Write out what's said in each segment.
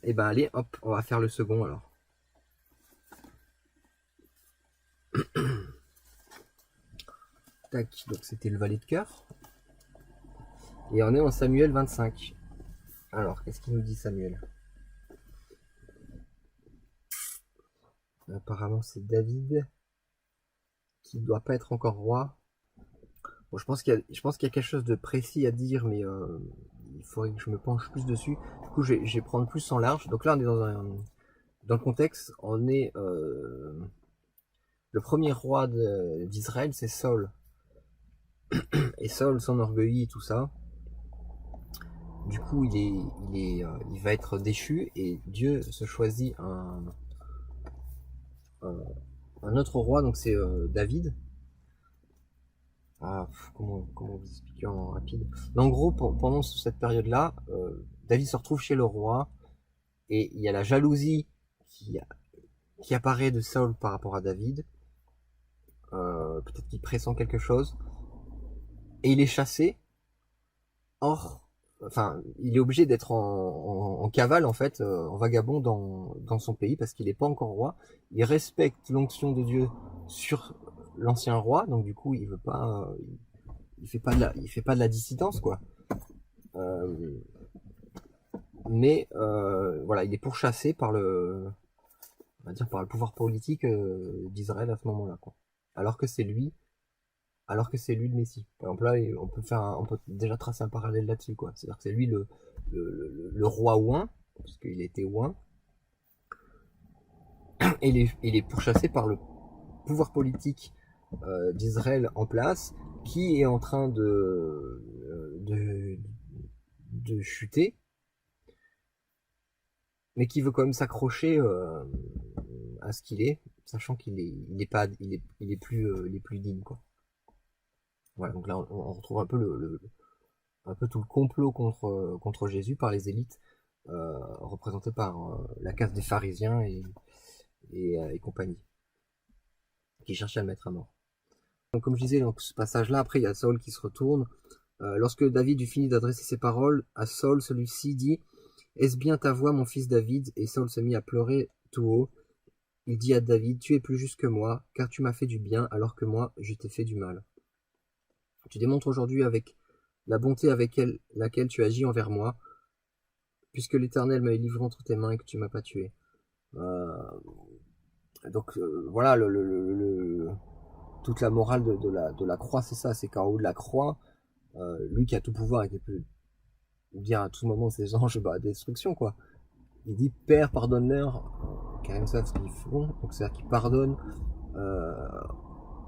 Et ben allez, hop, on va faire le second alors. Tac, donc c'était le valet de cœur. Et on est en Samuel 25. Alors, qu'est-ce qu'il nous dit Samuel? Apparemment c'est David qui ne doit pas être encore roi. Bon, je pense qu'il y a quelque chose de précis à dire, mais il faudrait que je me penche plus dessus. Du coup, je vais prendre plus en large. Donc là, on est dans le contexte, on est le premier roi d'Israël, c'est Saul. Et Saul s'enorgueillit tout ça. Du coup, il va être déchu et Dieu se choisit un autre roi, donc c'est David. Ah, comment vous expliquer en rapide? Mais en gros, pendant cette période-là, David se retrouve chez le roi et il y a la jalousie qui apparaît de Saul par rapport à David. Peut-être qu'il pressent quelque chose et il est chassé. Or, enfin, il est obligé d'être en cavale en fait, en vagabond dans son pays parce qu'il n'est pas encore roi. Il respecte l'onction de Dieu sur l'ancien roi, donc du coup, il veut pas, il fait pas de la dissidence quoi. Euh, mais voilà, il est pourchassé par on va dire par le pouvoir politique d'Israël à ce moment-là quoi. Alors que c'est lui le Messie. Par exemple là, on peut déjà tracer un parallèle là-dessus quoi. C'est-à-dire que c'est lui le roi oint, parce qu'il était oint, et il est pourchassé par le pouvoir politique d'Israël en place, qui est en train de chuter, mais qui veut quand même s'accrocher à ce qu'il est, sachant qu'il est, il est plus digne quoi. Voilà, donc là on retrouve un peu un peu tout le complot contre Jésus par les élites, représentées par la caste des pharisiens et compagnie, qui cherchaient à le mettre à mort. Donc comme je disais, donc ce passage-là, après il y a Saul qui se retourne. Lorsque David eut fini d'adresser ses paroles à Saul, celui-ci dit: Est-ce bien ta voix, mon fils David? Et Saul se mit à pleurer tout haut. Il dit à David: Tu es plus juste que moi, car tu m'as fait du bien, alors que moi, je t'ai fait du mal. Tu démontres aujourd'hui avec la bonté avec laquelle tu agis envers moi, puisque l'Éternel m'a livré entre tes mains et que tu m'as pas tué. Donc voilà, toute la morale de la croix, c'est ça, c'est qu'en haut de la croix, lui qui a tout pouvoir et qui peut dire à tout moment ses anges, bah, destruction quoi. Il dit: Père, pardonne-leur, car ils ne savent ce qu'ils font. Donc c'est-à-dire qu'il pardonne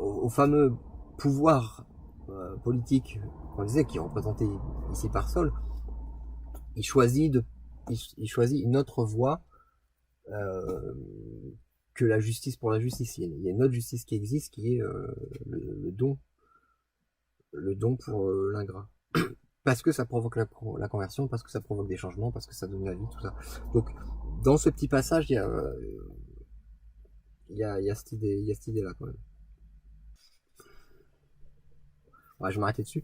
au fameux pouvoir politique qu'on disait, qui est représenté ici par Saul. Il choisit une autre voie que la justice pour la justice. Il y a une autre justice qui existe, qui est le don pour l'ingrat. Parce que ça provoque la conversion, parce que ça provoque des changements, parce que ça donne la vie, tout ça. Donc, dans ce petit passage, il y a cette idée-là, quand même. Ouais, je vais m'arrêter dessus.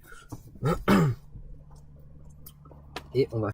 Et on va